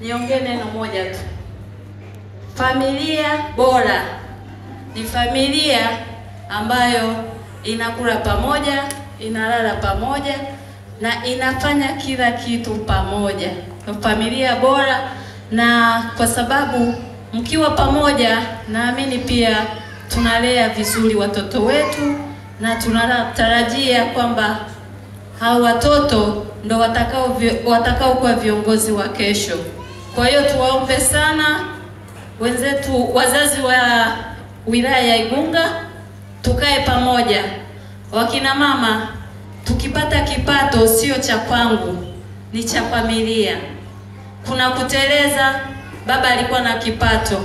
niongee neno moja tu. Familia bora ni familia ambayo inakula pamoja, inalala pamoja na inafanya kila kitu pamoja. Familia bora, na kwa sababu mkiwa pamoja, naamini pia tunalea vizuri watoto wetu, na tunatarajia kwamba hao watoto ndo watakao kuwa viongozi wa kesho. Kwa hiyo tuwaombe sana wenzetu, wazazi wa wilaya ya Igunga, tukae pamoja. Wakina mama, tukipata kipato sio cha kwangu, ni cha familia. Kuna kuteleza, baba alikuwa na kipato,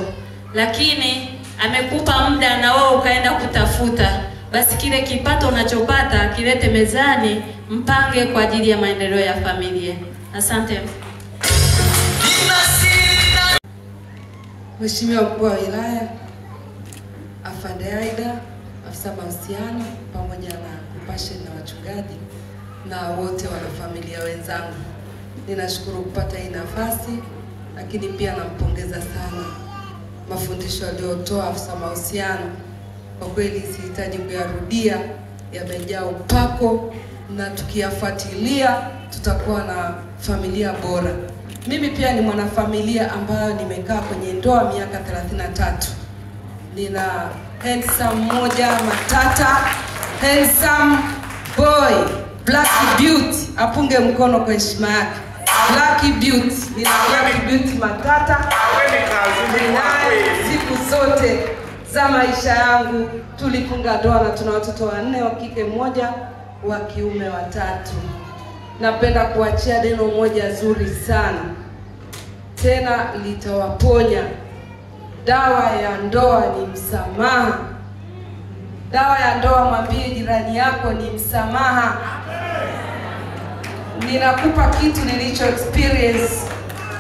lakini amekupa muda na wewe ukaenda kutafuta, basi kile kipato unachopata kilete mezani, mpange kwa ajili ya maendeleo ya familia. Asante. Mheshimiwa Mkuu wa Wilaya, Afande Aida, afisa mahusiano, pamoja na Compassion na wachungaji na wote wanafamilia wenzangu, ninashukuru kupata hii nafasi, lakini pia nampongeza sana mafundisho aliyotoa afisa mahusiano. Kwa kweli sihitaji kuyarudia, yamejaa upako, na tukiyafuatilia tutakuwa na familia bora. Mimi pia ni mwanafamilia ambayo nimekaa kwenye ndoa miaka 33. Nina handsome moja matata, handsome boy, Black Beauty, apunge mkono kwa heshima yake. Black Beauty, nina Black Beauty matata. Siku zote za maisha yangu tulifunga ndoa na tuna watoto 4, wa kike 1, wa kiume 3. Napenda kuachia neno moja zuri sana, tena litawaponya. Dawa ya ndoa ni msamaha. Dawa ya ndoa, mwambie jirani yako, ni msamaha. Ninakupa kitu nilicho experience,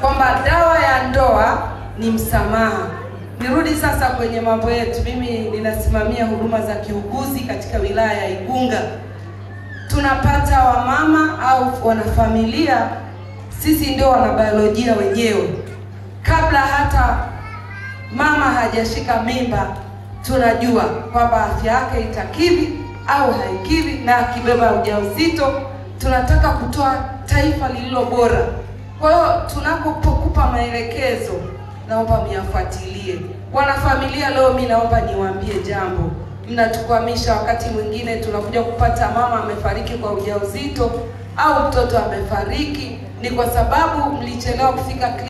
kwamba dawa ya ndoa ni msamaha. Nirudi sasa kwenye mambo yetu. Mimi ninasimamia huduma za kiuguzi katika wilaya ya Igunga. Tunapata wamama au wanafamilia, sisi ndio wanabiolojia wenyewe. Kabla hata mama hajashika mimba, tunajua kwamba afya yake itakidhi au haikidhi, na akibeba ujauzito tunataka kutoa taifa lililo bora. Kwa hiyo tunapokupa maelekezo, naomba myafuatilie. Wanafamilia, leo mimi naomba niwaambie jambo. Mnatukwamisha wakati mwingine, tunakuja kupata mama amefariki kwa ujauzito au mtoto amefariki, ni kwa sababu mlichelewa kufika